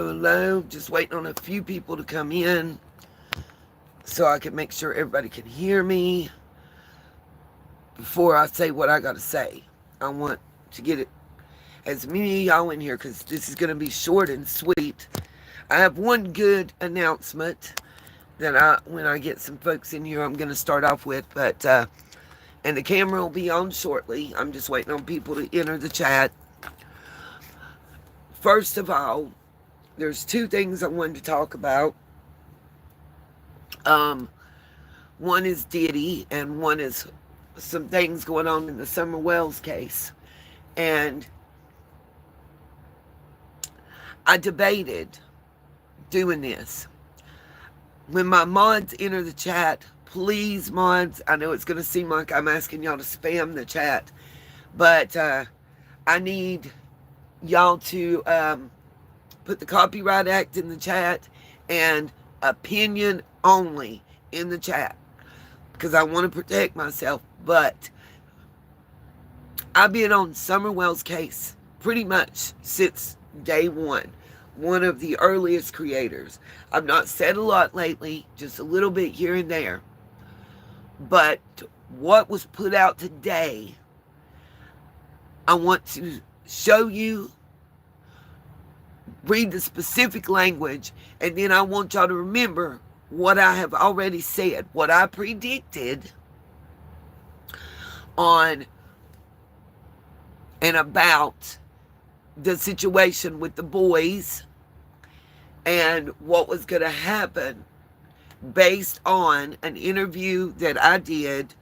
Hello. Just waiting on a few people to come in so I can make sure everybody can hear me before I say what I got to say. I want to get it as many of y'all in here because this is going to be short and sweet. I have one good announcement that when I get some folks in here, I'm going to start off with, and the camera will be on shortly. I'm just waiting on people to enter the chat. First of all, there's two things I wanted to talk about. One is Diddy, and one is some things going on in the Summer Wells case. And I debated doing this. When my mods enter the chat, please, mods, I know it's going to seem like I'm asking y'all to spam the chat, but I need y'all to put the Copyright Act in the chat and opinion only in the chat because I want to protect myself. But I've been on Summer Wells' case pretty much since day one of the earliest creators. I've not said a lot lately, just a little bit here and there. But what was put out today, I want to show you, read the specific language, and then I want y'all to remember what I have already said, what I predicted on and about the situation with the boys and what was going to happen based on an interview that I did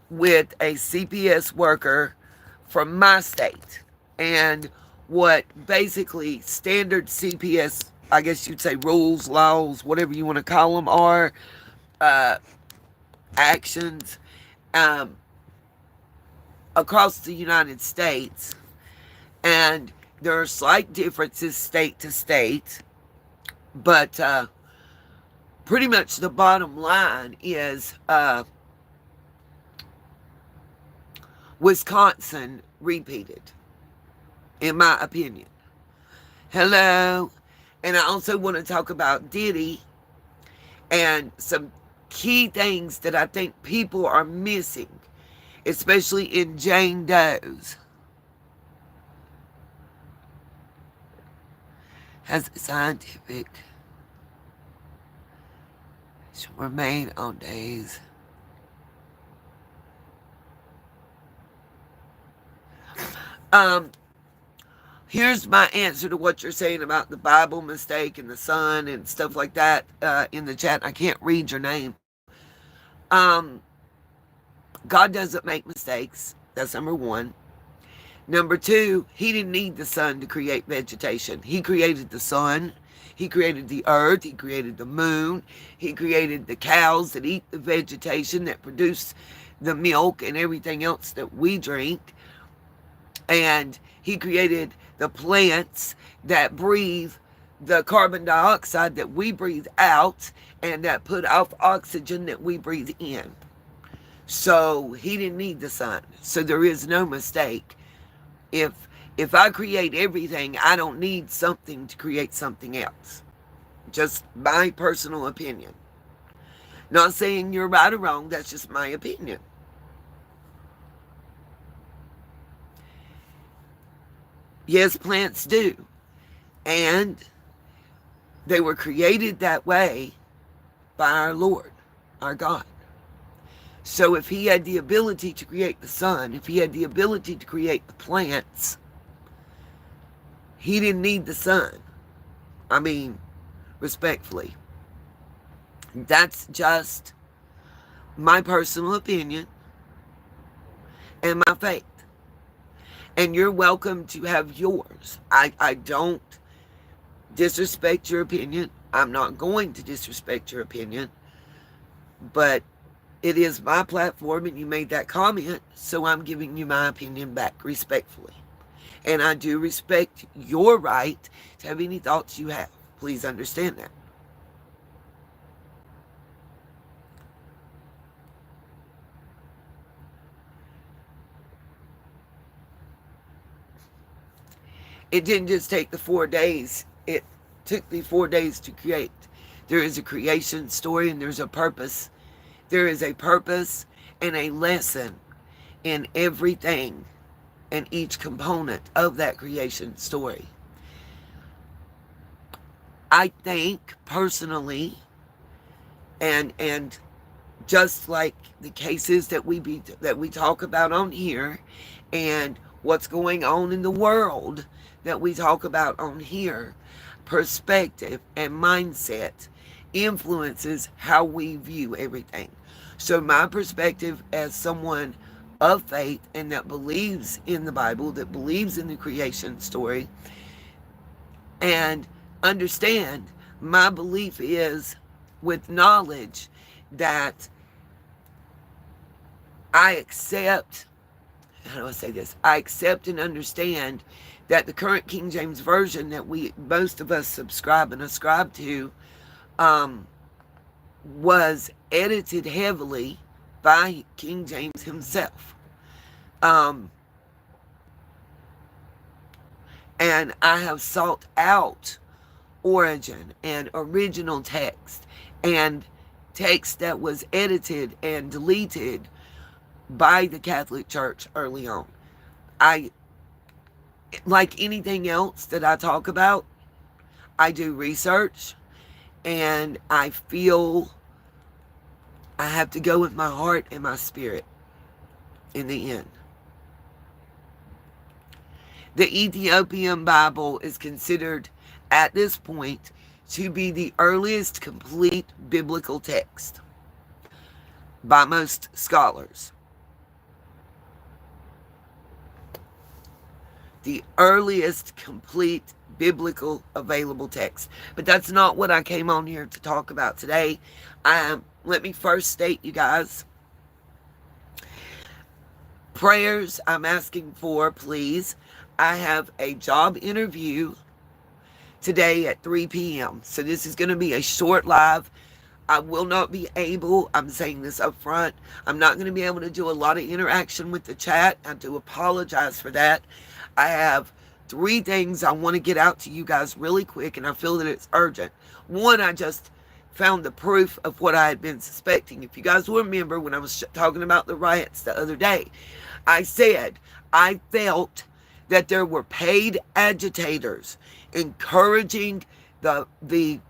with a CPS worker from my state and what basically standard CPS, I guess you'd say rules, laws, whatever you want to call them, are actions across the United States. And there are slight differences state to state, but pretty much the bottom line is Wisconsin repeated, in my opinion. Hello. And I also want to talk about Diddy and some key things that I think people are missing, especially in Jane Doe's. Has a scientific should remain on days. Here's my answer to what you're saying about the Bible mistake and the sun and stuff like that in the chat. I can't read your name. God doesn't make mistakes. That's number one. Number two, he didn't need the sun to create vegetation. He created the sun. He created the earth. He created the moon. He created the cows that eat the vegetation that produce the milk and everything else that we drink. And he created the plants that breathe the carbon dioxide that we breathe out and that put off oxygen that we breathe in. So he didn't need the sun. So there is no mistake. If I create everything, I don't need something to create something else. Just my personal opinion. Not saying you're right or wrong, that's just my opinion. Yes, plants do. And they were created that way by our Lord, our God. So if he had the ability to create the sun, if he had the ability to create the plants, he didn't need the sun. I mean, respectfully. That's just my personal opinion and my faith. And you're welcome to have yours. I don't disrespect your opinion. I'm not going to disrespect your opinion. But it is my platform and you made that comment, so I'm giving you my opinion back respectfully. And I do respect your right to have any thoughts you have. Please understand that. It didn't just take the 4 days. It took thee 4 days to create. There is a creation story and there's a purpose. There is a purpose and a lesson in everything and each component of that creation story. I think personally, and just like the cases that we talk about on here, and what's going on in the world that we talk about on here, perspective and mindset influences how we view everything. So my perspective as someone of faith and that believes in the Bible, that believes in the creation story, and understand, my belief is with knowledge that I accept, how do I say this? I accept and understand that the current King James Version that most of us subscribe and ascribe to, was edited heavily by King James himself. And I have sought out origin and original text and text that was edited and deleted by the Catholic Church early on. Like anything else that I talk about, I do research and I feel I have to go with my heart and my spirit in the end. The Ethiopian Bible is considered at this point to be the earliest complete biblical text by most scholars. The earliest complete biblical available text. But that's not what I came on here to talk about today. Let me first state, you guys, prayers I'm asking for, please. I have a job interview today at 3 p.m. So this is going to be a short live. I will not be able, I'm saying this up front, I'm not going to be able to do a lot of interaction with the chat. I do apologize for that. I have 3 things I want to get out to you guys really quick, and I feel that it's urgent. One, I just found the proof of what I had been suspecting. If you guys will remember when I was talking about the riots the other day, I said I felt that there were paid agitators encouraging the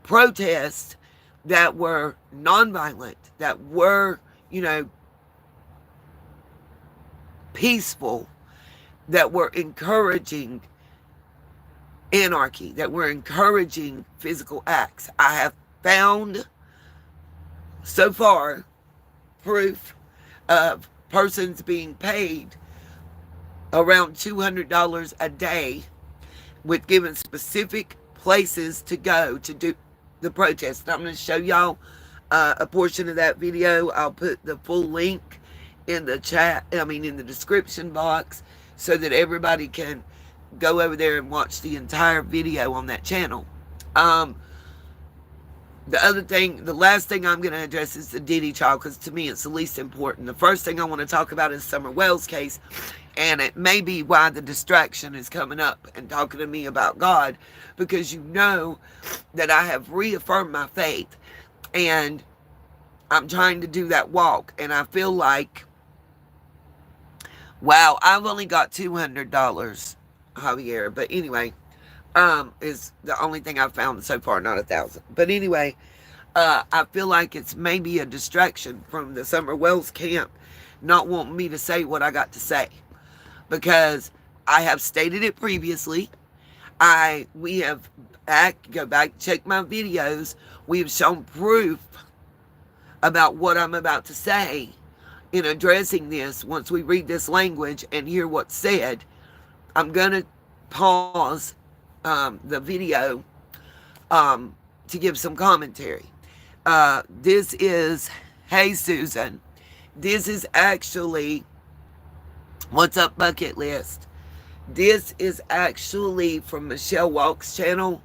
protests that were nonviolent, that were, peaceful, that were encouraging anarchy, that were encouraging physical acts. I have found so far proof of persons being paid around $200 a day with given specific places to go to do the protest. And I'm going to show y'all a portion of that video. I'll put the full link in the chat, in the description box, so that everybody can go over there and watch the entire video on that channel. The last thing I'm going to address is the Diddy trial, because to me it's the least important. The first thing I want to talk about is Summer Wells' case, and it may be why the distraction is coming up and talking to me about God, because you know that I have reaffirmed my faith, and I'm trying to do that walk, and I feel like, wow, I've only got $200, Javier, but anyway, is the only thing I've found so far, not 1,000. But anyway, I feel like it's maybe a distraction from the Summer Wells camp not wanting me to say what I got to say, because I have stated it previously. We have go back, check my videos. We have shown proof about what I'm about to say in addressing this. Once we read this language and hear what's said, I'm going to pause the video to give some commentary. This is, hey Susan, this is actually, what's up bucket list? This is actually from Michelle Walk's channel,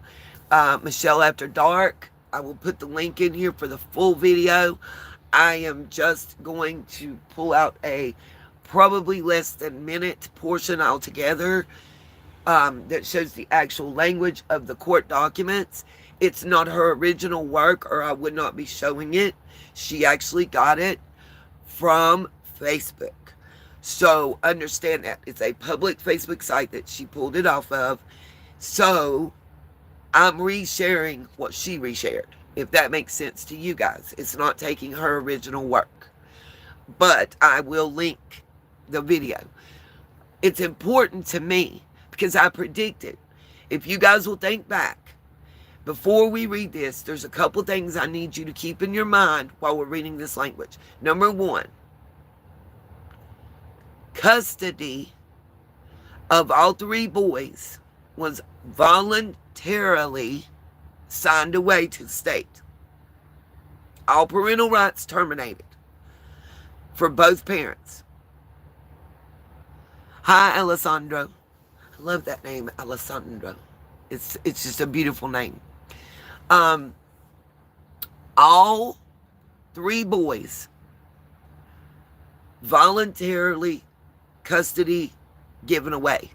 Michelle After Dark. I will put the link in here for the full video. I am just going to pull out a probably less than minute portion altogether that shows the actual language of the court documents. It's not her original work, or I would not be showing it. She actually got it from Facebook. So understand that. It's a public Facebook site that she pulled it off of. So I'm resharing what she reshared, if that makes sense to you guys. It's not taking her original work. But I will link the video. It's important to me because I predicted. If you guys will think back, before we read this, there's a couple things I need you to keep in your mind while we're reading this language. Number one, custody of all three boys was voluntarily signed away to the state. All parental rights terminated for both parents. Hi, Alessandro. I love that name, Alessandro. It's just a beautiful name. All three boys voluntarily custody given away.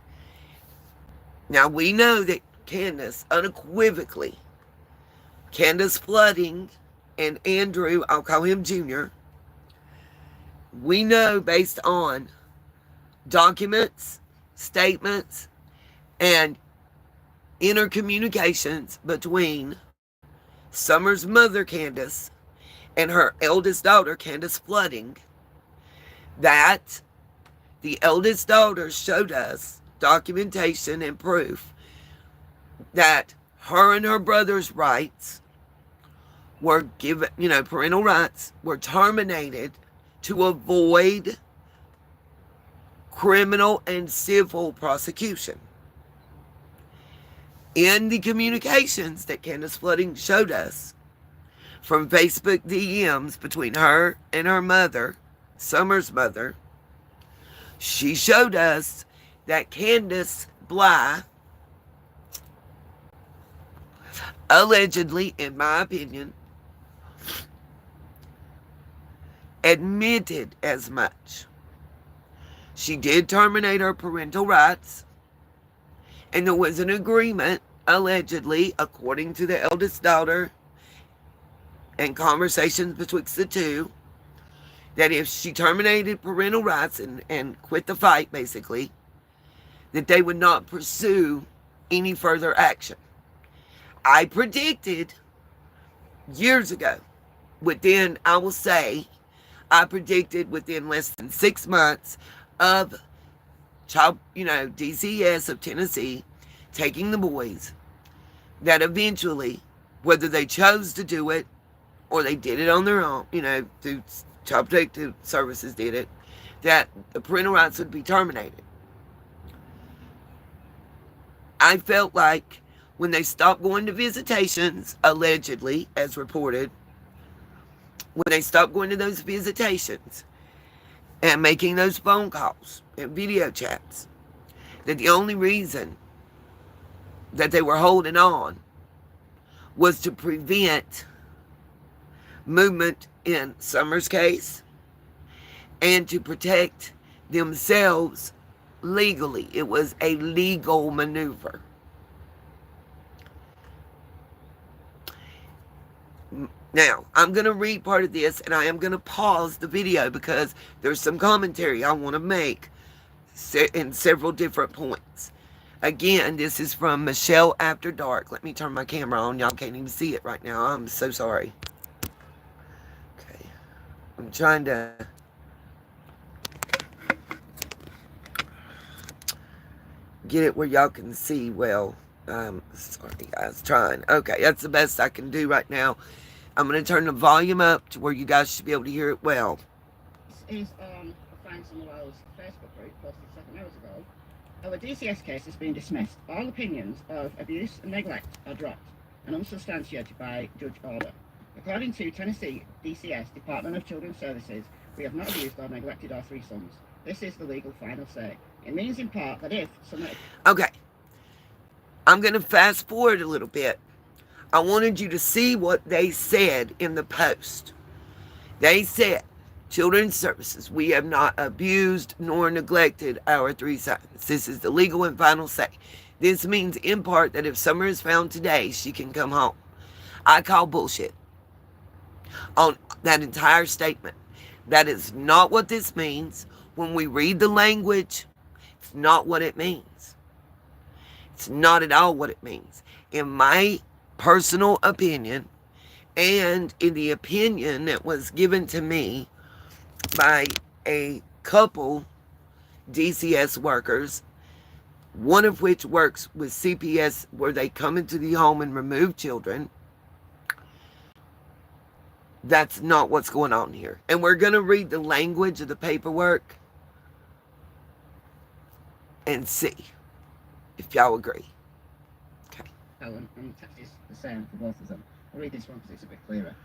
Now we know that Candace, unequivocally, Candace Flooding and Andrew, I'll call him Junior, we know based on documents, statements, and intercommunications between Summer's mother, Candace, and her eldest daughter, Candace Flooding, that the eldest daughter showed us documentation and proof that her and her brother's rights were given, parental rights were terminated to avoid criminal and civil prosecution. In the communications that Candace Flooding showed us from Facebook DMs between her and her mother, Summer's mother, she showed us that Candace Bly allegedly, in my opinion, admitted as much. She did terminate her parental rights, and there was an agreement, allegedly, according to the eldest daughter, and conversations betwixt the two, that if she terminated parental rights and quit the fight, basically, that they would not pursue any further action. I predicted years ago, I predicted within less than 6 months of DCS of Tennessee taking the boys, that eventually, whether they chose to do it or they did it on their own, through Child Protective Services did it, that the parental rights would be terminated. I felt like when they stopped going to visitations, allegedly, as reported, when they stopped going to those visitations and making those phone calls and video chats, that the only reason that they were holding on was to prevent movement in Summer's case and to protect themselves legally. It was a legal maneuver. Now, I'm going to read part of this, and I am going to pause the video because there's some commentary I want to make in several different points. Again, this is from Michelle After Dark. Let me turn my camera on. Y'all can't even see it right now. I'm so sorry. Okay. I'm trying to get it where y'all can see well. Sorry, guys. Trying. Okay, that's the best I can do right now. I'm going to turn the volume up to where you guys should be able to hear it well. This is Frank Samuel's Facebook group posted 7 hours ago. Our DCS case has been dismissed. All opinions of abuse and neglect are dropped and unsubstantiated by judge order. According to Tennessee DCS, Department of Children's Services, we have not abused or neglected our 3 sons. This is the legal final say. It means in part that if somebody... Okay. I'm going to fast forward a little bit. I wanted you to see what they said in the post. They said, Children's Services, we have not abused nor neglected our 3 sons. This is the legal and final say. This means, in part, that if Summer is found today, she can come home. I call bullshit on that entire statement. That is not what this means. When we read the language, it's not what it means. It's not at all what it means. In my personal opinion, and in the opinion that was given to me by a couple DCS workers, one of which works with CPS, where they come into the home and remove children, that's not what's going on here. And we're going to read the language of the paperwork and see if y'all agree. Okay. And the text is the same for both of them. I'll read this one because it's a bit clearer.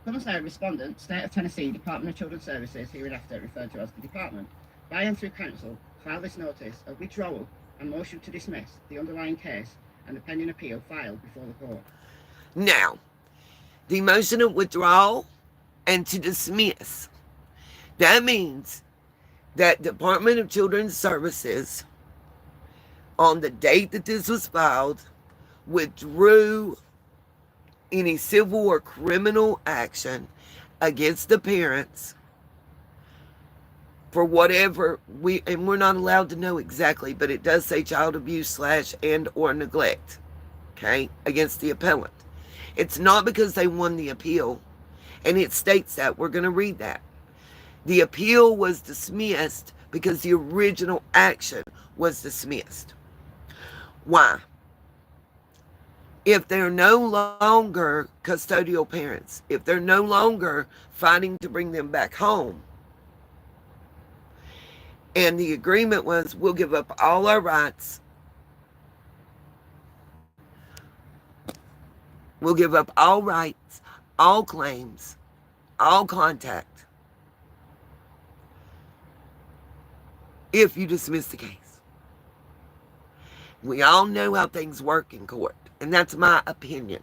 Commissioner Respondent, State of Tennessee, Department of Children's Services, hereinafter referred to as the Department, by and through Council, file this notice of withdrawal and motion to dismiss the underlying case and the pending appeal filed before the court. Now, the motion of withdrawal and to dismiss, that means that Department of Children's Services, on the date that this was filed, withdrew any civil or criminal action against the parents for whatever and we're not allowed to know exactly, but it does say child abuse / and or neglect, okay, against the appellant. It's not because they won the appeal, and it states that. We're going to read that. The appeal was dismissed because the original action was dismissed. Why? If they're no longer custodial parents, if they're no longer fighting to bring them back home, and the agreement was, we'll give up all our rights, we'll give up all rights, all claims, all contact, if you dismiss the case. We all know how things work in court, and that's my opinion,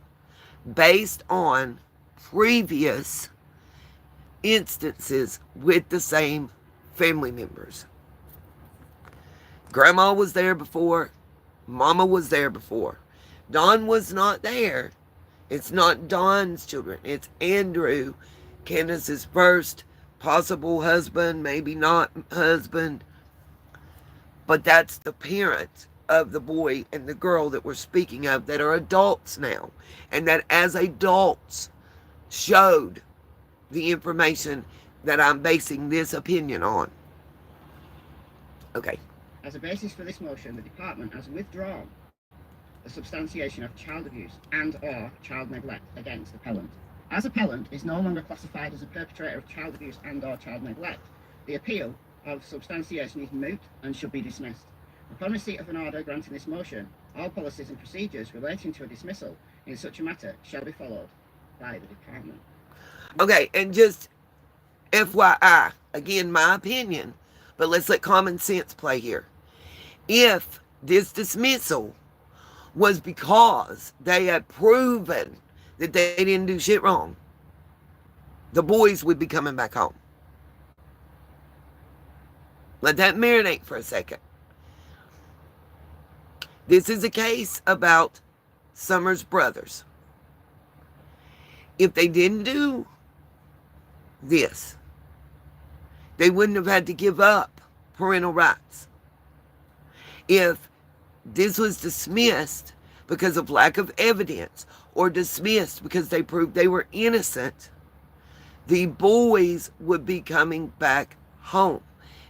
based on previous instances with the same family members. Grandma was there before. Mama was there before. Don was not there. It's not Don's children. It's Andrew, Candace's first possible husband, maybe not husband. But that's the parent of the boy and the girl that we're speaking of, that are adults now. And that as adults showed the information that I'm basing this opinion on. Okay. As a basis for this motion, the Department has withdrawn the substantiation of child abuse and or child neglect against appellant. As appellant is no longer classified as a perpetrator of child abuse and or child neglect, the appeal of substantiation is moot and should be dismissed. Upon receipt of an order granting this motion, all policies and procedures relating to a dismissal in such a matter shall be followed by the Department. Okay, and just FYI, again, my opinion, but let's let common sense play here. If this dismissal was because they had proven that they didn't do shit wrong, the boys would be coming back home. Let that marinate for a second. This is a case about Summer's brothers. If they didn't do this, they wouldn't have had to give up parental rights. If this was dismissed because of lack of evidence, or dismissed because they proved they were innocent, the boys would be coming back home.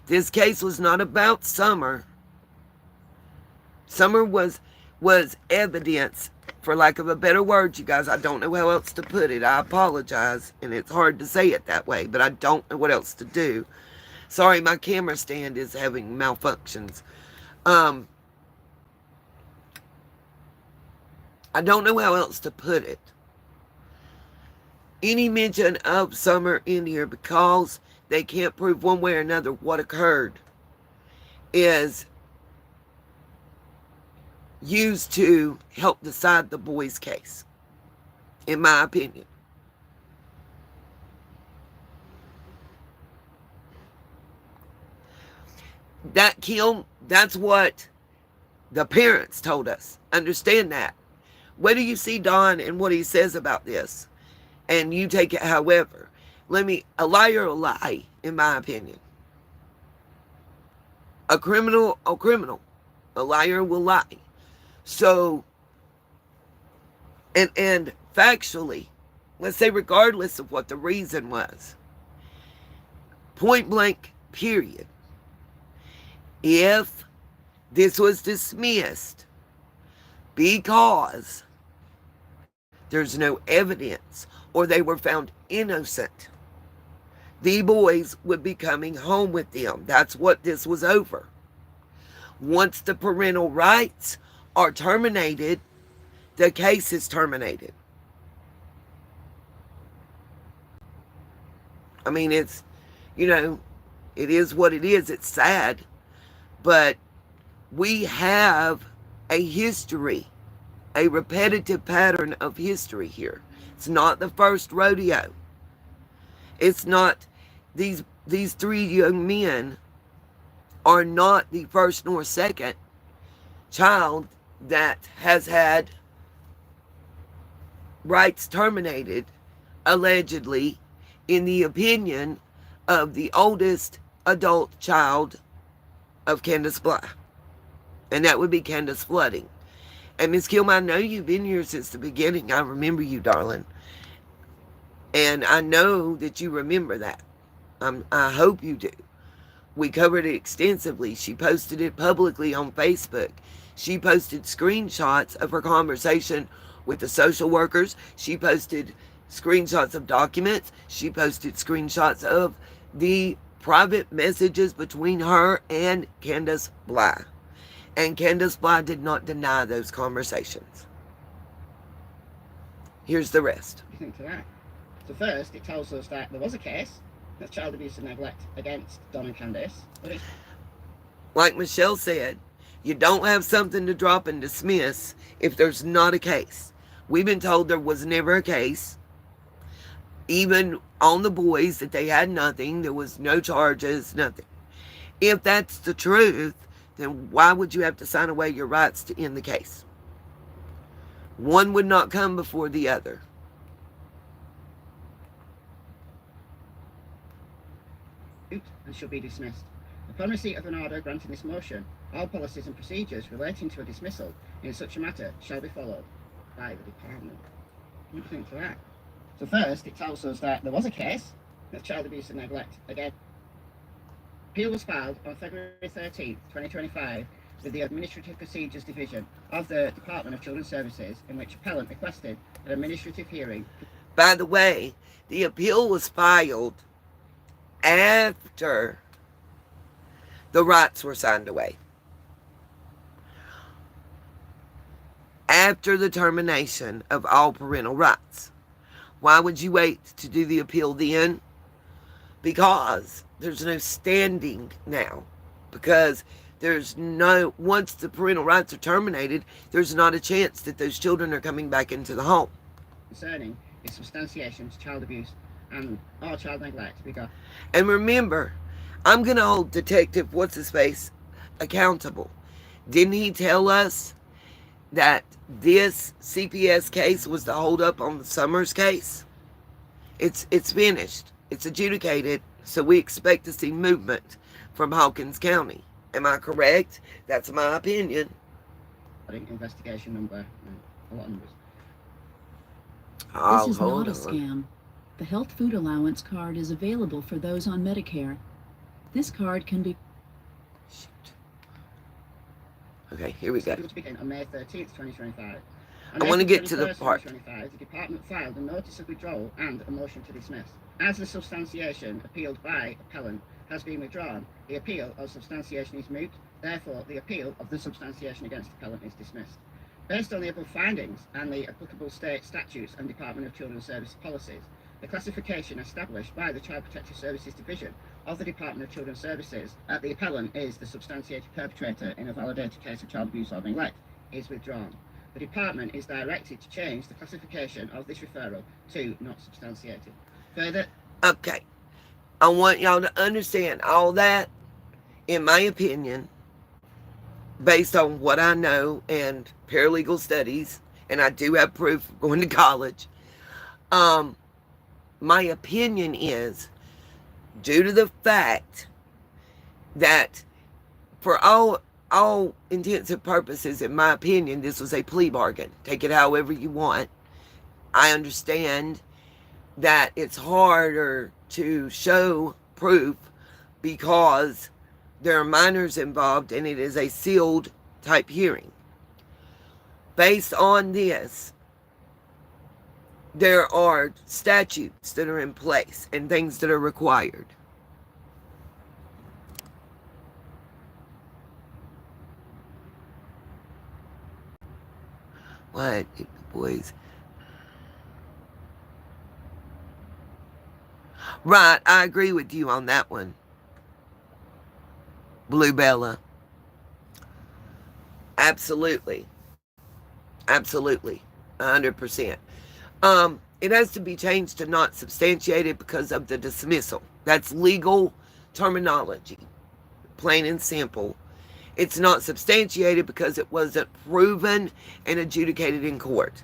This case was not about Summer. Summer was evidence, for lack of a better word, you guys. I don't know how else to put it. I apologize, and it's hard to say it that way, but I don't know what else to do. Sorry, my camera stand is having malfunctions. I don't know how else to put it. Any mention of Summer in here, because they can't prove one way or another what occurred, is used to help decide the boys' case, in my opinion. That's what the parents told us. Understand that. What do you see Don and what he says about this? And you take it however. A liar will lie, in my opinion. A criminal. A liar will lie. So, and factually, let's say regardless of what the reason was, point blank, period. If this was dismissed because there's no evidence or they were found innocent, the boys would be coming home with them. That's what this was over. Once the parental rights are terminated, the case is terminated. I mean, it's, it is what it is. It's sad. But we have a history, a repetitive pattern of history here. It's not the first rodeo. It's not, these three young men are not the first nor second child that has had rights terminated, allegedly, in the opinion of the oldest adult child of Candace Bly. And that would be Candace Flooding. And Miss Kilm, I know you've been here since the beginning. I remember you, darling. And I know that you remember that. I hope you do. We covered it extensively. She posted it publicly on Facebook. She posted screenshots of her conversation with the social workers. She posted screenshots of documents. She posted screenshots of the private messages between her and Candace Bly. And Candace Bly did not deny those conversations. Here's the rest. What do you think to that? So first, it tells us that there was a case of child abuse and neglect against Don and Candace. But it's... Like Michelle said, you don't have something to drop and dismiss if there's not a case. We've been told there was never a case. Even on the boys, that they had nothing. There was no charges, nothing. If that's the truth, then why would you have to sign away your rights to end the case? One would not come before the other. And should be dismissed. Upon receipt of an order granting this motion, all policies and procedures relating to a dismissal in such a matter shall be followed by the department. What do you think to that? So first, it tells us that there was a case of child abuse and neglect again. Appeal was filed on February 13th, 2025, with the Administrative Procedures Division of the Department of Children's Services, in which appellant requested an administrative hearing. By the way, the appeal was filed after the rights were signed away. After the termination of all parental rights. Why would you wait to do the appeal then? Because there's no standing now. Because once the parental rights are terminated, there's not a chance that those children are coming back into the home. Concerning is substantiation to child abuse and all child neglect. And remember, I'm going to hold Detective What's-His-Face accountable. Didn't he tell us that this CPS case was the holdup on the Summers case? It's finished. It's adjudicated. So we expect to see movement from Hawkins County. Am I correct? That's my opinion. Investigation number, a lot of numbers. This is not a scam. The Health Food Allowance card is available for those on Medicare. This card can be... Shoot. Okay, here we go. It was begun on May 13th, 2025. I want to get to the part. The department filed a notice of withdrawal and a motion to dismiss. As the substantiation appealed by appellant has been withdrawn, the appeal of substantiation is moot. Therefore, the appeal of the substantiation against appellant is dismissed. Based on the above findings and the applicable state statutes and Department of Children's Services policies, the classification established by the Child Protective Services Division of the Department of Children's Services at the appellant is the substantiated perpetrator in a validated case of child abuse or neglect is withdrawn. The department is directed to change the classification of this referral to not substantiated. Further... Okay. I want y'all to understand all that in my opinion, based on what I know and paralegal studies, and I do have proof of going to college, my opinion is, due to the fact that for all intents and purposes, in my opinion, this was a plea bargain. Take it however you want. I understand that it's harder to show proof because there are minors involved and it is a sealed type hearing. Based on this, there are statutes that are in place and things that are required. What, boys? Right, I agree with you on that one, Blue Bella. Absolutely. Absolutely. 100%. It has to be changed to not substantiated because of the dismissal. That's legal terminology. Plain and simple. It's not substantiated because it wasn't proven and adjudicated in court.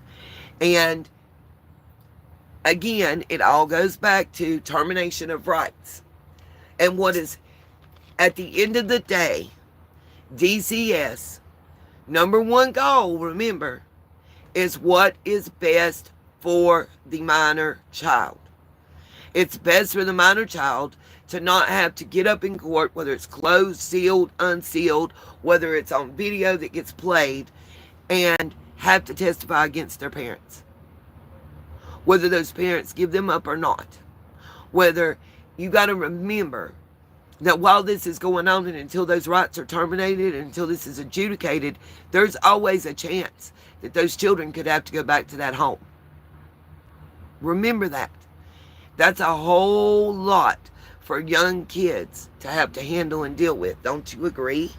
And again, it all goes back to termination of rights. And what is, at the end of the day, DCS, number one goal, remember, is what is best for the minor child. It's best for the minor child to not have to get up in court, whether it's closed, sealed, unsealed, whether it's on video that gets played, and have to testify against their parents. Whether those parents give them up or not. Whether, you got to remember that while this is going on and until those rights are terminated and until this is adjudicated, there's always a chance that those children could have to go back to that home. Remember that. That's a whole lot for young kids to have to handle and deal with. Don't you agree?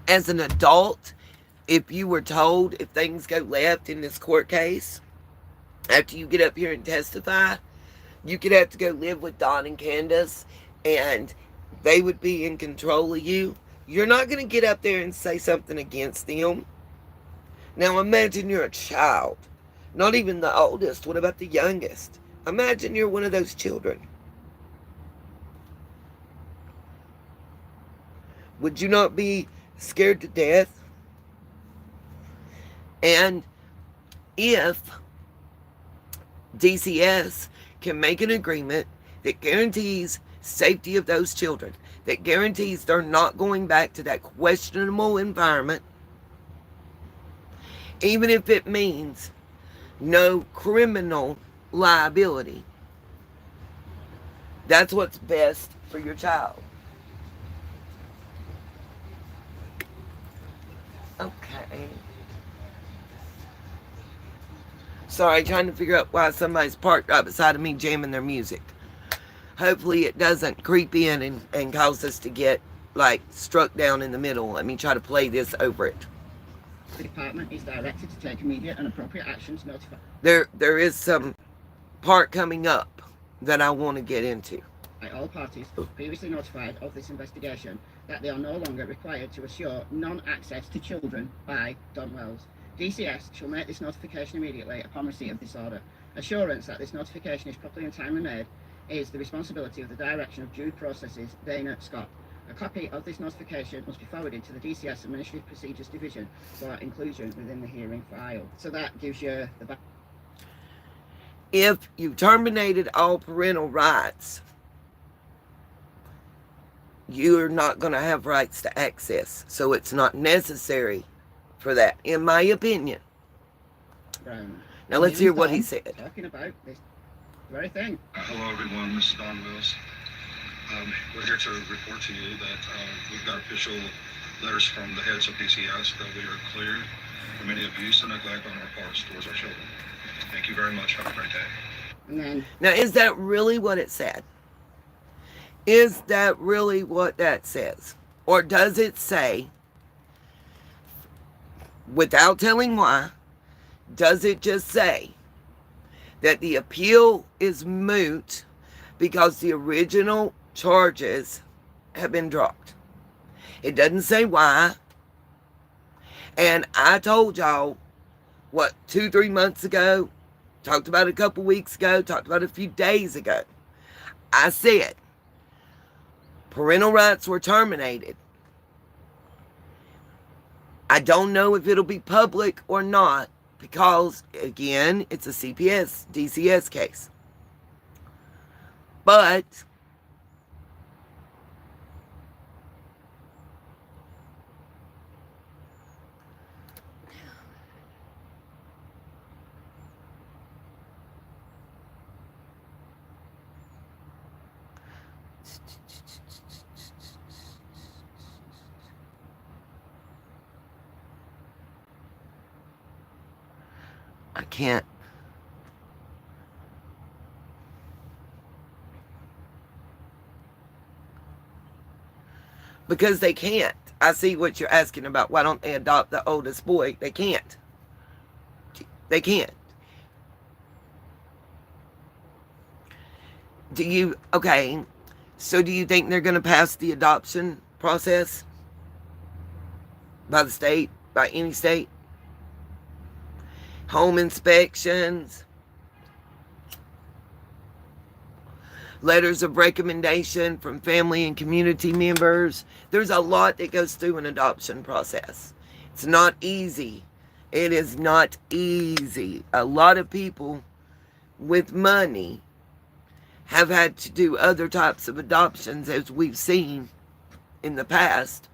As an adult, if you were told if things go left in this court case, after you get up here and testify, you could have to go live with Don and Candace and they would be in control of you. You're not going to get up there and say something against them. Now imagine you're a child. Not even the oldest. What about the youngest? Imagine you're one of those children. Would you not be scared to death? And if DCS can make an agreement that guarantees safety of those children, that guarantees they're not going back to that questionable environment, even if it means no criminal liability, that's what's best for your child. Okay. Sorry, trying to figure out why somebody's parked right beside of me jamming their music. Hopefully it doesn't creep in and cause us to get, like, struck down in the middle. Let me try to play this over it. The department is directed to take immediate and appropriate action to notify. There is some part coming up that I want to get into. All parties previously notified of this investigation that they are no longer required to assure non-access to children by Don Wells. DCS shall make this notification immediately upon receipt of this order. Assurance that this notification is properly and timely made is the responsibility of the Direction of Due Processes, Dana Scott. A copy of this notification must be forwarded to the DCS Administrative Procedures Division for inclusion within the hearing file. So that gives you the... If you terminated all parental rights, you're not going to have rights to access. So it's not necessary for that, in my opinion. Now let's hear what he said. Talking about this very thing. Hello everyone, this is Don Wills. We're here to report to you that we've got official letters from the heads of DCS that we are cleared from any abuse and neglect on our parts towards our children. Thank you very much. Have a great day. And then, now, is that really what it said? Is that really what that says? Or does it say, without telling why, does it just say that the appeal is moot because the original charges have been dropped. It doesn't say why. And I told y'all, 2-3 months ago, talked about it a couple weeks ago, talked about it a few days ago. I said parental rights were terminated. I don't know if it'll be public or not because, again, it's a CPS, DCS case. But I can't. Because they can't. I see what you're asking about. Why don't they adopt the oldest boy? They can't. They can't. Okay, so do you think they're going to pass the adoption process? By the state? By any state? Home inspections? Letters of recommendation from family and community members. There's a lot that goes through an adoption process. It's not easy. It is not easy. A lot of people with money have had to do other types of adoptions, as we've seen in the past.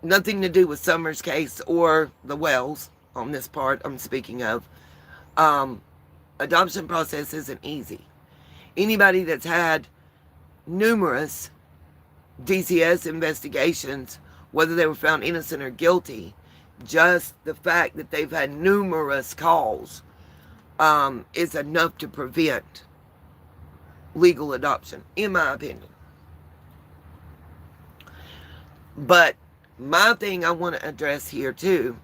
Nothing to do with Summer's case or the Wells on this part I'm speaking of. Adoption process isn't easy. Anybody that's had numerous DCS investigations, whether they were found innocent or guilty, just the fact that they've had numerous calls is enough to prevent legal adoption, in my opinion. But my thing I want to address here too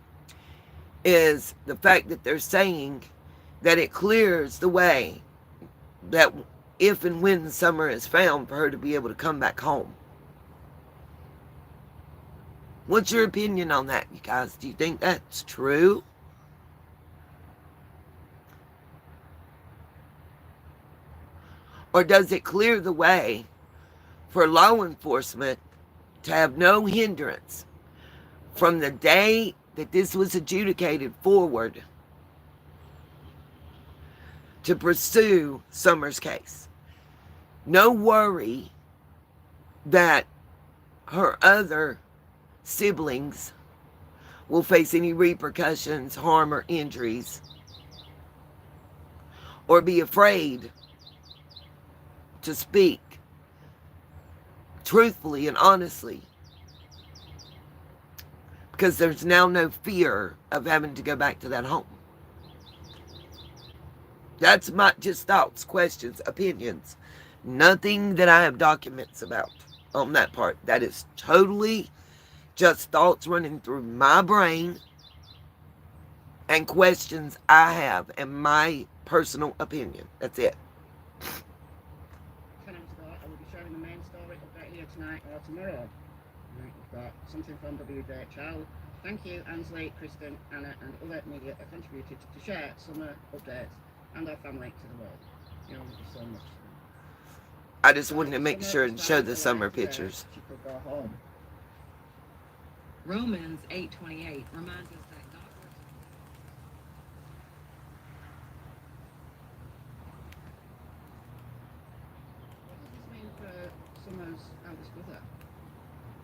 is the fact that they're saying that it clears the way that if and when Summer is found, for her to be able to come back home. What's your opinion on that, you guys? Do you think that's true? Or does it clear the way for law enforcement to have no hindrance from the day that this was adjudicated forward to pursue Summer's case? No worry that her other siblings will face any repercussions, harm, or injuries, or be afraid to speak truthfully and honestly, because there's now no fear of having to go back to that home. That's my just thoughts, questions, opinions. Nothing that I have documents about on that part. That is totally just thoughts running through my brain and questions I have and my personal opinion. That's it. I will be sharing the main story update here tonight or tomorrow. Right, we've got something from WJHL. Thank you, Ansley, Kristen, Anna, and other media that contributed to share summer updates and our family to the world. You know, thank you so much. I just wanted to make sure and show the summer pictures. She could go home. Romans 8:28 reminds us that God works. What does this mean for Summer's eldest brother?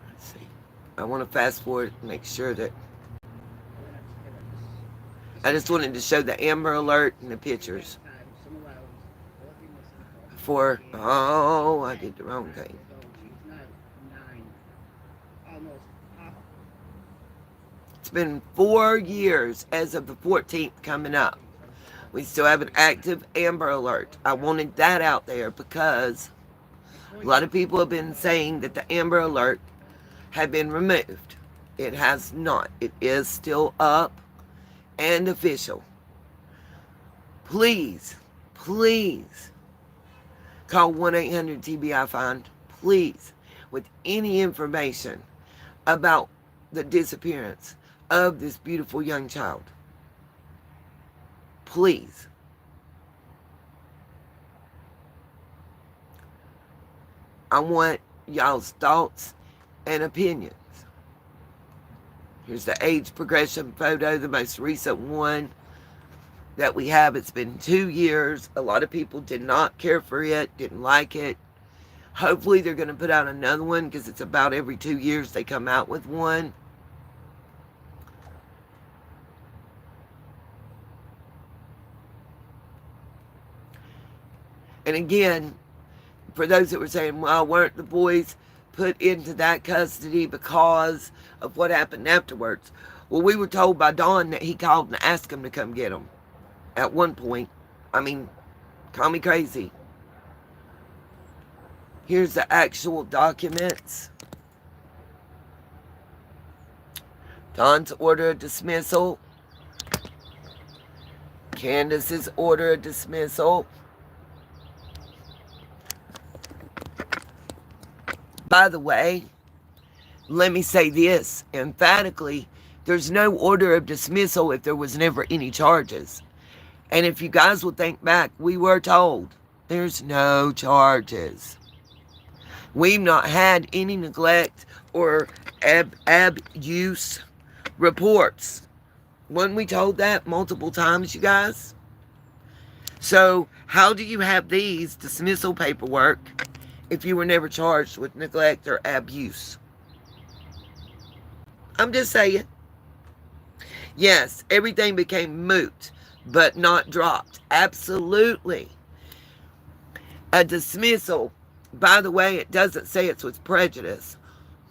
Let's see. I want to fast forward and make sure that I just wanted to show the Amber Alert and the pictures. Oh, I did the wrong thing. It's been 4 years as of the 14th coming up. We still have an active Amber Alert. I wanted that out there because a lot of people have been saying that the Amber Alert had been removed. It has not. It is still up and official. Please, please Call 1-800-TBI-FIND, please, with any information about the disappearance of this beautiful young child. Please. I want y'all's thoughts and opinions. Here's the age progression photo, the most recent one that we have. It's been 2 years. A lot of people did not care for it, didn't like it. Hopefully they're going to put out another one because it's about every 2 years they come out with one. And again, for those that were saying, well, weren't the boys put into that custody because of what happened afterwards? Well, we were told by Don that he called and asked him to come get them at one point. I mean, call me crazy. Here's the actual documents. Don's order of dismissal. Candace's order of dismissal. By the way, let me say this emphatically. There's no order of dismissal if there was never any charges. And if you guys will think back, we were told there's no charges. We've not had any neglect or abuse reports. Weren't we told that multiple times, you guys? So how do you have these dismissal paperwork if you were never charged with neglect or abuse? I'm just saying. Yes, everything became moot, but not dropped. Absolutely. A dismissal, by the way, it doesn't say it's with prejudice.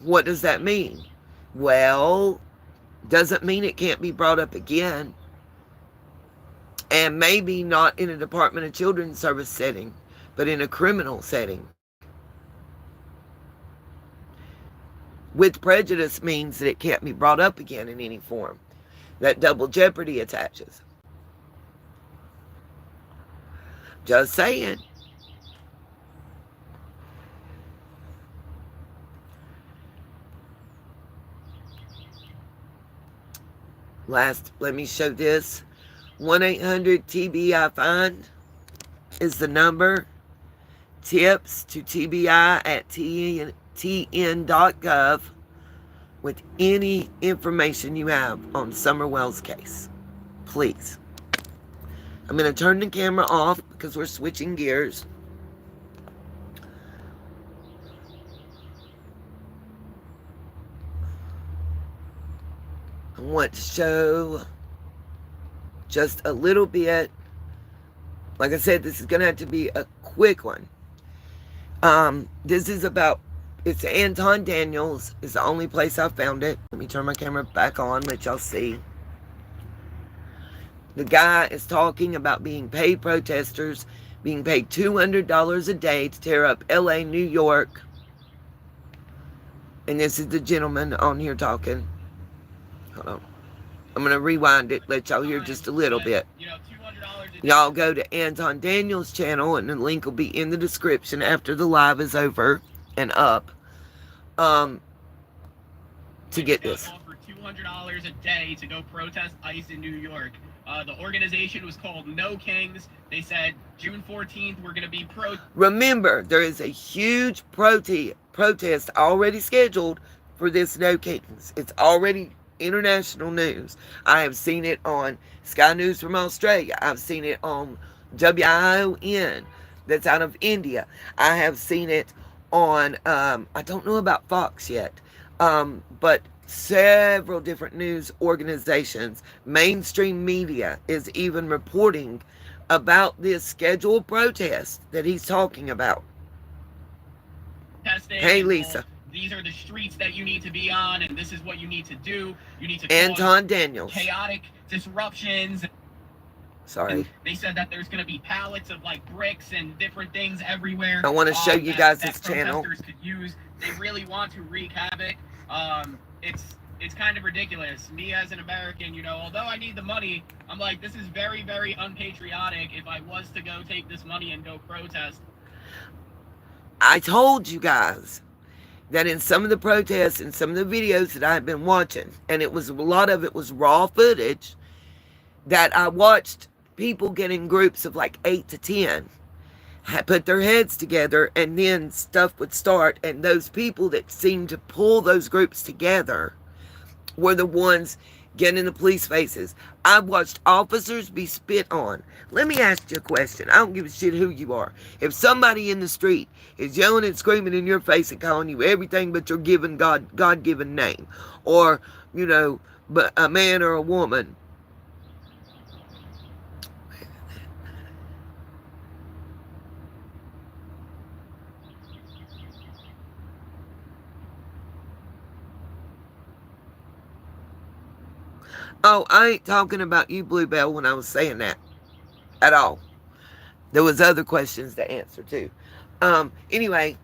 What does that mean? Well, doesn't mean it can't be brought up again. And maybe not in a Department of Children's Service setting, but in a criminal setting. With prejudice means that it can't be brought up again in any form. That double jeopardy attaches. Just saying. Last, let me show this. 1-800-TBI-FIND is the number. Tips to TBI at tn.gov with any information you have on Summerwell's case. Please. I'm going to turn the camera off because we're switching gears. I want to show just a little bit. Like I said, this is going to have to be a quick one. This is about, it's Anton Daniels. It's the only place I found it. Let me turn my camera back on, let y'all see. The guy is talking about being paid protesters, being paid $200 a day to tear up LA, New York. And this is the gentleman on here talking. Hold on. I'm going to rewind it, let y'all hear just a little bit. Y'all go to Anton Daniels' channel, and the link will be in the description after the live is over and up. To get this. For $200 a day to go protest ICE in New York. The organization was called No Kings. They said June 14th we're going to be Remember, there is a huge protest already scheduled for this No Kings. It's already international news. I have seen it on Sky News from Australia. I've seen it on WION that's out of India. I have seen it on, I don't know about Fox yet, but several different news organizations. Mainstream media is even reporting about this scheduled protest that he's talking about. Hey, Lisa. These are the streets that you need to be on, and this is what you need to do. You need to Anton Daniels. Chaotic disruptions. Sorry. And they said that there's going to be pallets of like bricks and different things everywhere. I want to show you guys that this channel. Protesters could use. They really want to wreak havoc. It's kind of ridiculous. Me as an American, you know, although I need the money, I'm like, this is very, very unpatriotic if I was to go take this money and go protest. I told you guys that in some of the protests and some of the videos that I've been watching, and it was a lot of it was raw footage, that I watched people get in groups of like 8 to 10, put their heads together, and then stuff would start. And those people that seemed to pull those groups together were the ones getting in the police faces. I watched officers be spit on. Let me ask you a question. I don't give a shit who you are. If somebody in the street is yelling and screaming in your face and calling you everything but your God-given name, or, you know, but a man or a woman, oh, I ain't talking about you, Bluebell, when I was saying that at all. There was other questions to answer too. Anyway,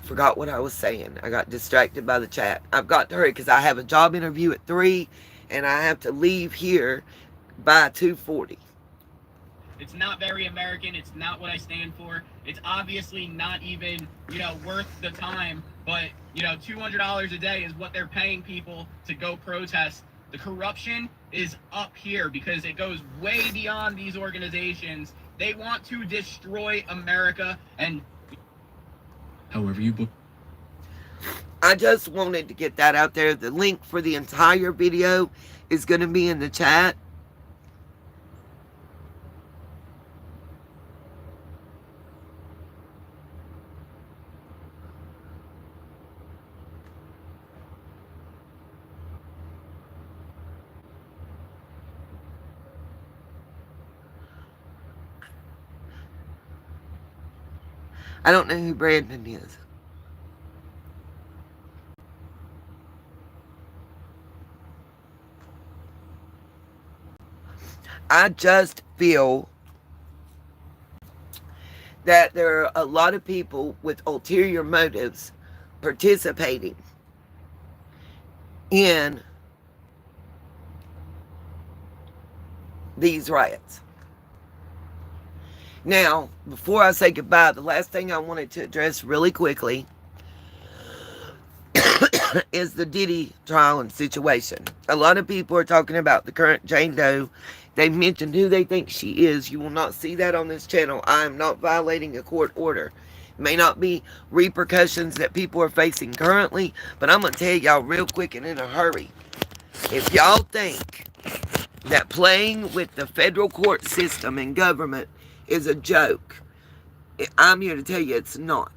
forgot what I was saying. I got distracted by the chat. I've got to hurry because I have a job interview at 3, and I have to leave here by 2:40. It's not very American. It's not what I stand for. It's obviously not even, worth the time. But, $200 a day is what they're paying people to go protest. The corruption is up here because it goes way beyond these organizations. They want to destroy America, and however you book. I just wanted to get that out there. The link for the entire video is going to be in the chat. I don't know who Brandon is. I just feel that there are a lot of people with ulterior motives participating in these riots. Now, before I say goodbye, the last thing I wanted to address really quickly is the Diddy trial and situation. A lot of people are talking about the current Jane Doe. They mentioned who they think she is. You will not see that on this channel. I am not violating a court order. May not be repercussions that people are facing currently, but I'm going to tell y'all real quick and in a hurry. If y'all think that playing with the federal court system and government is a joke, I'm here to tell you it's not.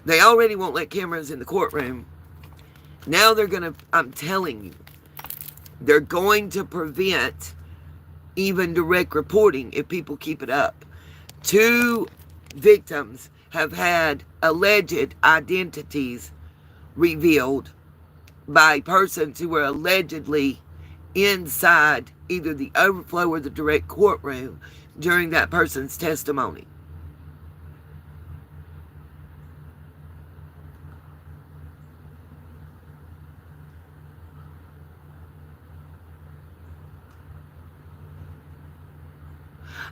They already won't let cameras in the courtroom. Now they're going to, I'm telling you, they're going to prevent even direct reporting if people keep it up. 2 victims have had alleged identities revealed by persons who were allegedly inside either the overflow or the direct courtroom during that person's testimony.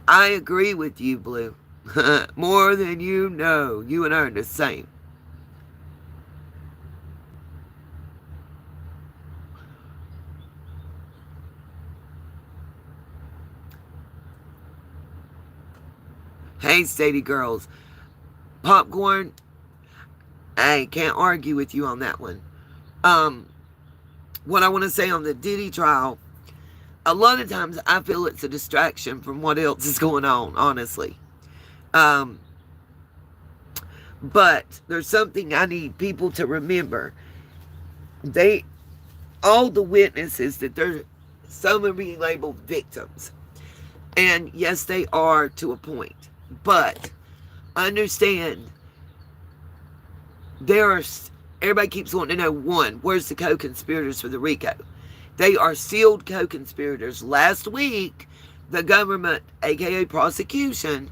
I agree with you, Blue. More than you know. You and I are the same. Hey, Sadie girls. Popcorn, I can't argue with you on that one. What I want to say on the Diddy trial, a lot of times I feel it's a distraction from what else is going on, honestly. But there's something I need people to remember. All the witnesses that some are being labeled victims. And yes, they are to a point. But understand, everybody keeps wanting to know, one, where's the co-conspirators for the RICO? They are sealed co-conspirators. Last week, the government, aka prosecution,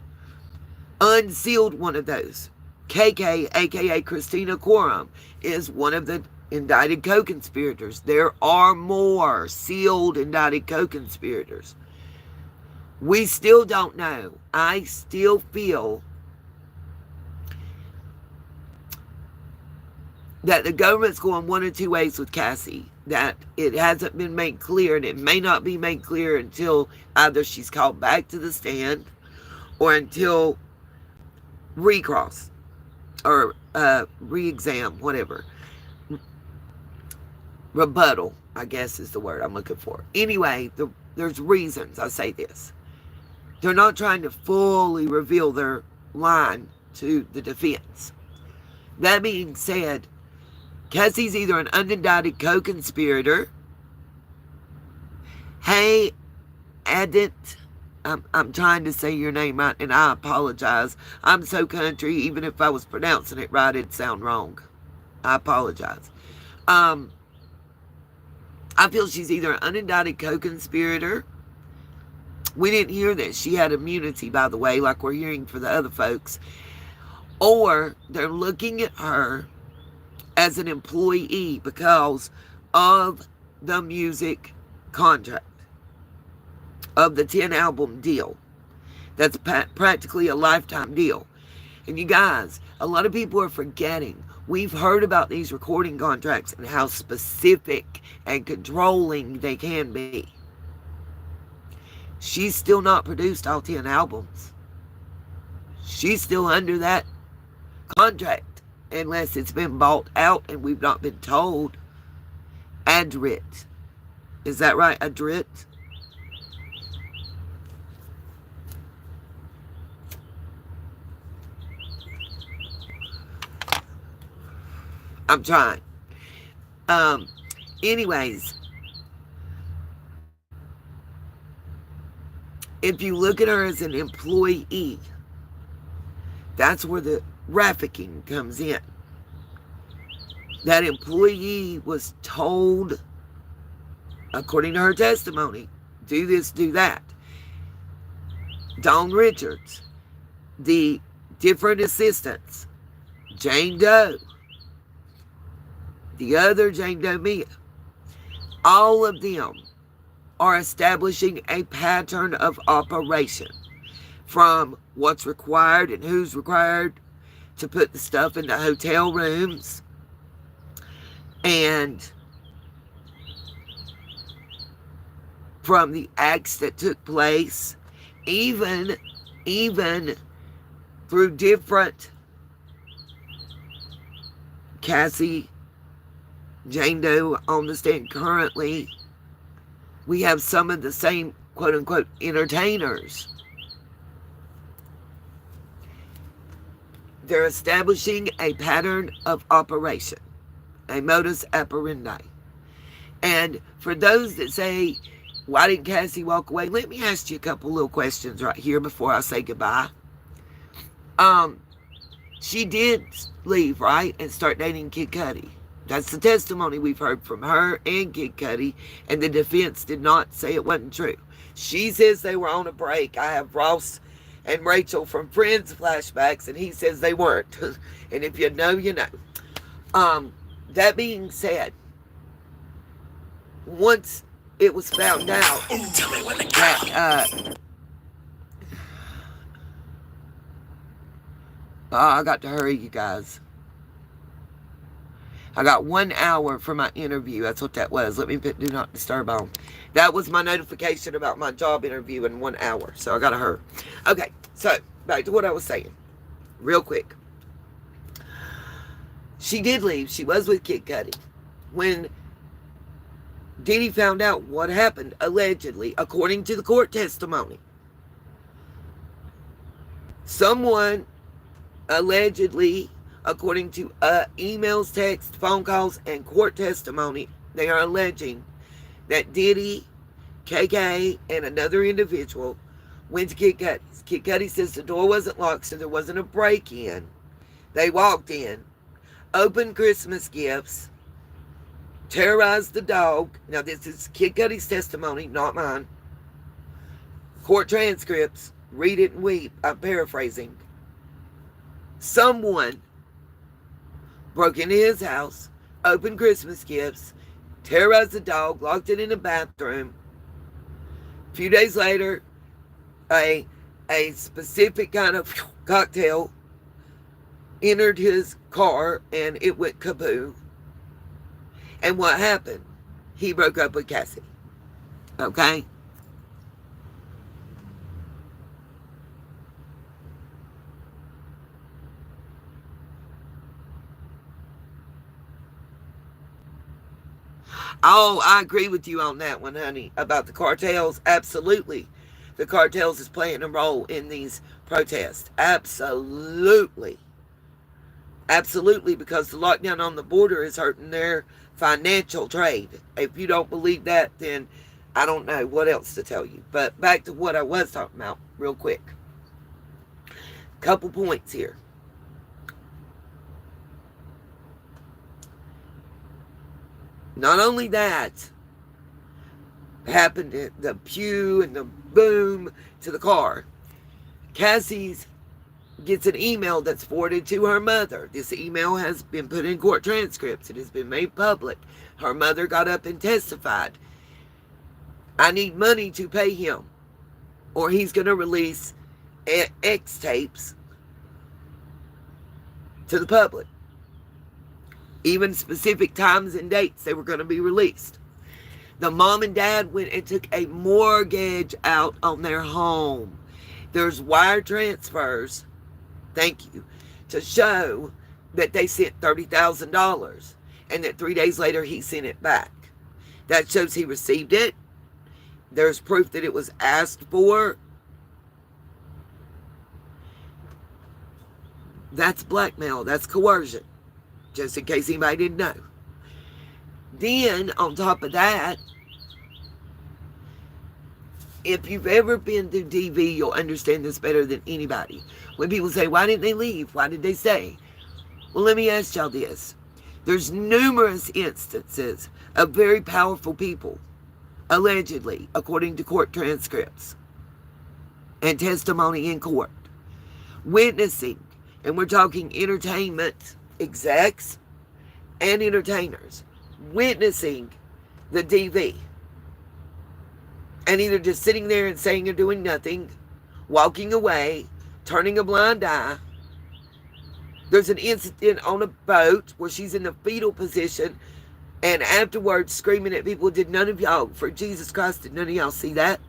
unsealed one of those. KK, aka Christina Quorum, is one of the indicted co-conspirators. There are more sealed indicted co-conspirators. We still don't know. I still feel that the government's going one or two ways with Cassie. That it hasn't been made clear, and it may not be made clear until either she's called back to the stand or until recross or re-exam, whatever. Rebuttal, I guess is the word I'm looking for. Anyway, there's reasons I say this. They're not trying to fully reveal their line to the defense. That being said, Cassie's either an unindicted co-conspirator. Hey, Adit, I'm trying to say your name right, and I apologize. I'm so country, even if I was pronouncing it right, it'd sound wrong. I apologize. I feel she's either an unindicted co-conspirator. We didn't hear that she had immunity, by the way, like we're hearing for the other folks. Or they're looking at her as an employee because of the music contract, of the 10-album deal. That's practically a lifetime deal. And you guys, a lot of people are forgetting. We've heard about these recording contracts and how specific and controlling they can be. She's still not produced all 10 albums. She's still under that contract, unless it's been bought out and we've not been told. Adrit. Is that right? Adrit? I'm trying. Anyways, if you look at her as an employee, that's where the trafficking comes in. That employee was told, according to her testimony, do this, do that. Dawn Richards, the different assistants, Jane Doe, the other Jane Doe Mia, all of them are establishing a pattern of operation from what's required and who's required to put the stuff in the hotel rooms, and from the acts that took place, even through different Cassie, Jane Doe on the stand currently. We have some of the same quote-unquote entertainers. They're establishing a pattern of operation, a modus operandi. And for those that say, why didn't Cassie walk away? Let me ask you a couple little questions right here before I say goodbye. She did leave, right, and start dating Kid Cudi. That's the testimony we've heard from her and Kid Cudi, and the defense did not say it wasn't true. She says they were on a break. I have Ross and Rachel from Friends flashbacks, and he says they weren't. And if you know, you know. That being said, once it was found out that I got to hurry, you guys. I got 1 hour for my interview. That's what that was. Let me put do not disturb on. That was my notification about my job interview in 1 hour. So I got to hurry. Okay, so back to what I was saying. Real quick. She did leave. She was with Kid Cudi. When Diddy found out what happened, allegedly, according to the court testimony, someone allegedly, according to emails, texts, phone calls, and court testimony, they are alleging that Diddy, KK, and another individual went to Kid Cudi's. Kid Cudi says the door wasn't locked, so there wasn't a break-in. They walked in, opened Christmas gifts, terrorized the dog. Now, this is Kid Cudi's testimony, not mine. Court transcripts, read it and weep. I'm paraphrasing. Someone broke into his house, opened Christmas gifts, terrorized the dog, locked it in the bathroom. A few days later, a specific kind of cocktail entered his car and it went kaboom. And what happened? He broke up with Cassie. Okay? Oh, I agree with you on that one, honey, about the cartels. Absolutely. The cartels is playing a role in these protests. Absolutely. Absolutely, because the lockdown on the border is hurting their financial trade. If you don't believe that, then I don't know what else to tell you. But back to what I was talking about real quick. Couple points here. Not only that happened at the pew and the boom to the car, Cassie's gets an email that's forwarded to her mother. This email has been put in court transcripts. It has been made public. Her mother got up and testified. I need money to pay him, or he's going to release X tapes to the public. Even specific times and dates they were going to be released. The mom and dad went and took a mortgage out on their home. There's wire transfers, thank you, to show that they sent $30,000 and that 3 days later he sent it back. That shows he received it. There's proof that it was asked for. That's blackmail. That's coercion. Just in case anybody didn't know. Then, on top of that, if you've ever been through DV, you'll understand this better than anybody. When people say, why didn't they leave? Why did they stay? Well, let me ask y'all this. There's numerous instances of very powerful people, allegedly, according to court transcripts and testimony in court, witnessing, and we're talking entertainment execs and entertainers, witnessing the DV and either just sitting there and saying or doing nothing, walking away, turning a blind eye. There's an incident on a boat where she's in the fetal position and afterwards screaming at people. Did none of y'all, for Jesus Christ, did none of y'all see that?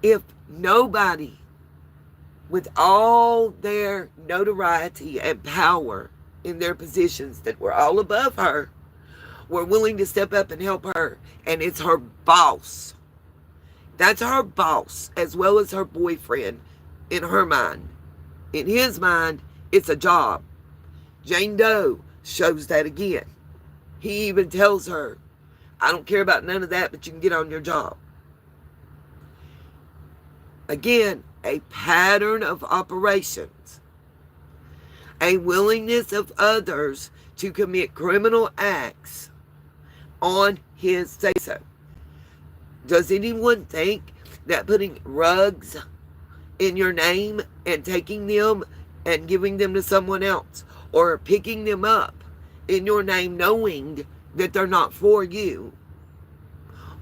If nobody with all their notoriety and power in their positions that were all above her were willing to step up and help her, and it's her boss. That's her boss, as well as her boyfriend, in her mind. In his mind, it's a job. Jane Doe shows that again. He even tells her, I don't care about none of that, but you can get on your job. Again, a pattern of operations. A willingness of others to commit criminal acts on his say-so. Does anyone think that putting rugs in your name and taking them and giving them to someone else, or picking them up in your name knowing that they're not for you,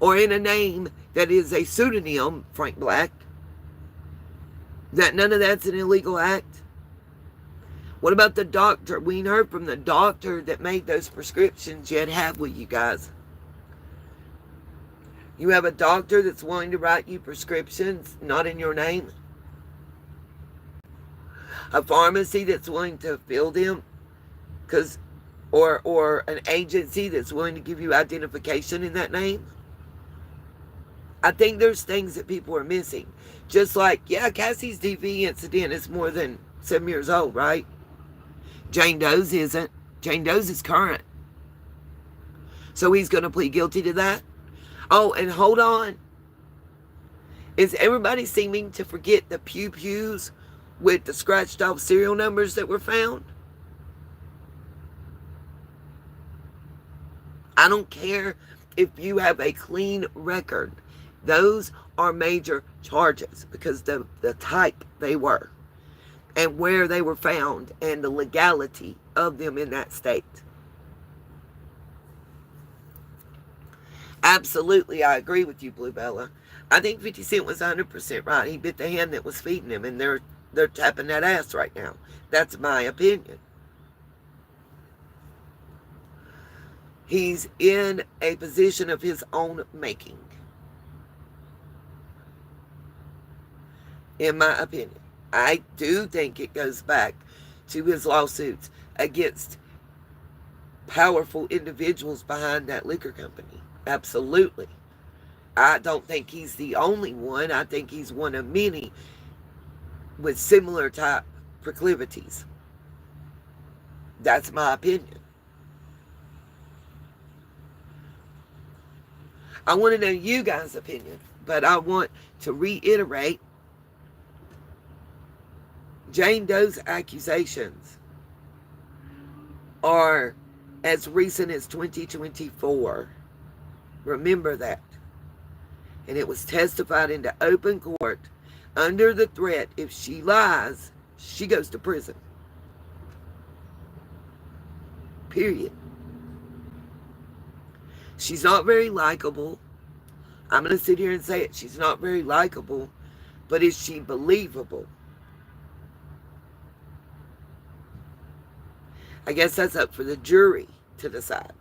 or in a name that is a pseudonym, Frank Black, that none of that's an illegal act? What about the doctor? We ain't heard from the doctor that made those prescriptions yet, have we, you guys? You have a doctor that's willing to write you prescriptions not in your name? A pharmacy that's willing to fill them? Or an agency that's willing to give you identification in that name? I think there's things that people are missing. Just like, yeah, Cassie's DV incident is more than 7 years old, right? Jane Doe's isn't. Jane Doe's is current. So he's going to plead guilty to that? Oh, and hold on. Is everybody seeming to forget the pew-pews with the scratched off serial numbers that were found? I don't care if you have a clean record. Those are major charges because the type they were and where they were found and the legality of them in that state. Absolutely, I agree with you, Blue Bella. I think 50 Cent was 100% right. He bit the hand that was feeding him, and they're tapping that ass right now. That's my opinion. He's in a position of his own making, in my opinion. I do think it goes back to his lawsuits against powerful individuals behind that liquor company. Absolutely. I don't think he's the only one. I think he's one of many with similar type proclivities. That's my opinion. I want to know you guys' opinion, but I want to reiterate Jane Doe's accusations are as recent as 2024. Remember that. And it was testified into open court under the threat, if she lies, she goes to prison. Period. She's not very likable. I'm going to sit here and say it. She's not very likable, but is she believable? I guess that's up for the jury to decide.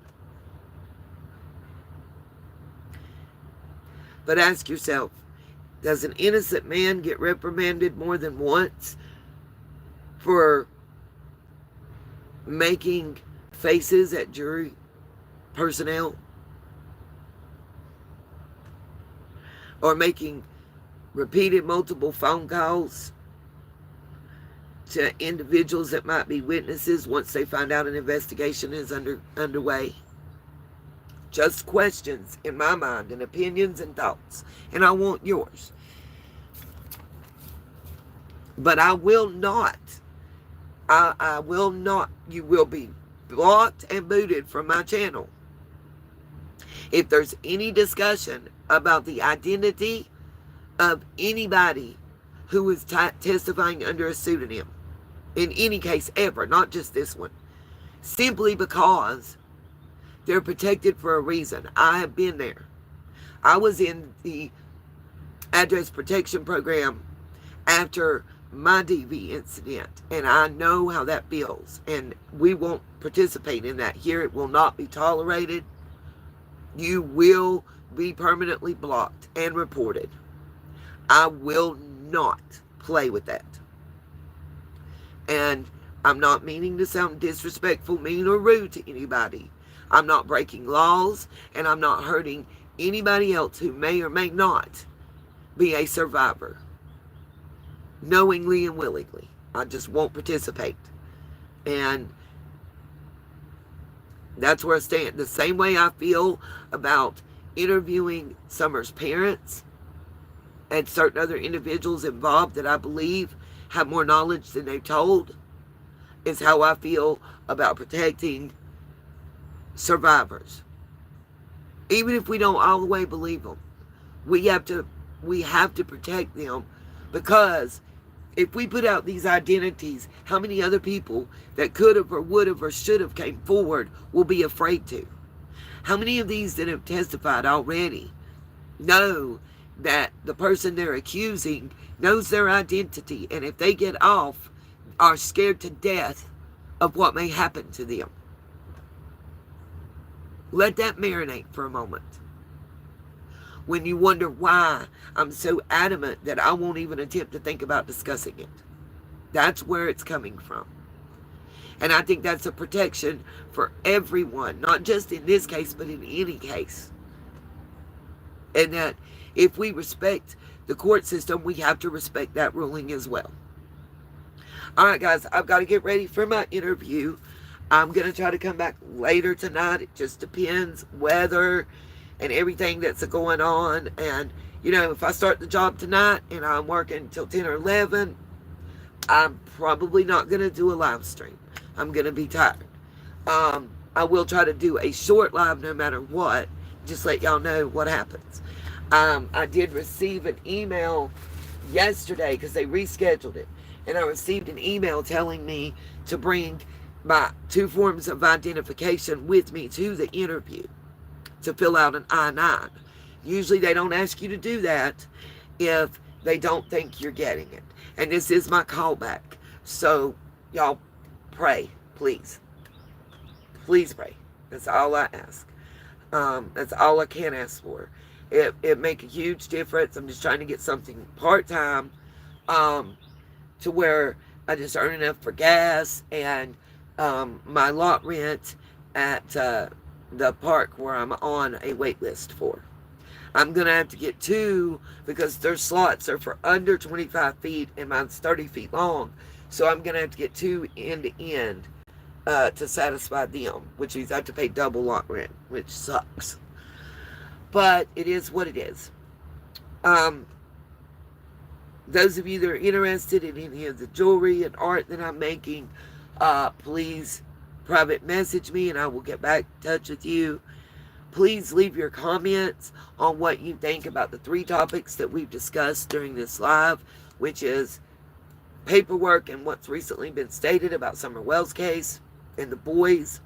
But ask yourself, does an innocent man get reprimanded more than once for making faces at jury personnel? Or making repeated multiple phone calls to individuals that might be witnesses once they find out an investigation is underway? Just questions in my mind, and opinions and thoughts. And I want yours. But I will not. I will not. You will be blocked and booted from my channel if there's any discussion about the identity of anybody who is testifying under a pseudonym. In any case ever, not just this one. Simply because they're protected for a reason. I have been there. I was in the address protection program after my DV incident, and I know how that feels. And we won't participate in that here. It will not be tolerated. You will be permanently blocked and reported. I will not play with that. And I'm not meaning to sound disrespectful, mean, or rude to anybody. I'm not breaking laws, and I'm not hurting anybody else who may or may not be a survivor. Knowingly and willingly. I just won't participate. And that's where I stand. The same way I feel about interviewing Summer's parents and certain other individuals involved that I believe have more knowledge than they've told, is how I feel about protecting survivors. Even if we don't all the way believe them, we have to protect them, because if we put out these identities, how many other people that could have or would have or should have came forward will be afraid to? How many of these that have testified already know that the person they're accusing knows their identity, and if they get off, are scared to death of what may happen to them? Let that marinate for a moment. When you wonder why I'm so adamant that I won't even attempt to think about discussing it. That's where it's coming from. And I think that's a protection for everyone, not just in this case, but in any case. And that if we respect the court system, we have to respect that ruling as well. All right, guys, I've got to get ready for my interview. I'm going to try to come back later tonight. It just depends, weather and everything that's going on. And, you know, if I start the job tonight and I'm working until 10 or 11, I'm probably not going to do a live stream. I'm going to be tired. I will try to do a short live no matter what. Just let y'all know what happens. I did receive an email yesterday because they rescheduled it. And I received an email telling me to bring my 2 forms of identification with me to the interview. to fill out an I-9. Usually they don't ask you to do that if they don't think you're getting it. And this is my callback. So y'all pray, please. Please pray. That's all I ask. That's all I can ask for. It make a huge difference. I'm just trying to get something part-time to where I just earn enough for gas and my lot rent at the park where I'm on a wait list for. I'm going to have to get 2 because their slots are for under 25 feet and mine's 30 feet long. So I'm going to have to get 2 end to end to satisfy them, which means I have to pay double lot rent, which sucks. But it is what it is. Those of you that are interested in any of the jewelry and art that I'm making, please private message me and I will get back in touch with you. Please leave your comments on what you think about the 3 topics that we've discussed during this live, which is paperwork and what's recently been stated about Summer Wells' case and the boys,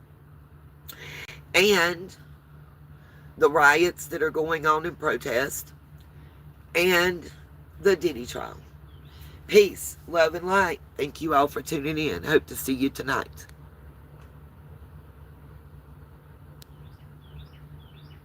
and the riots that are going on in protest, and the Diddy trial. Peace, love, and light. Thank you all for tuning in. Hope to see you tonight.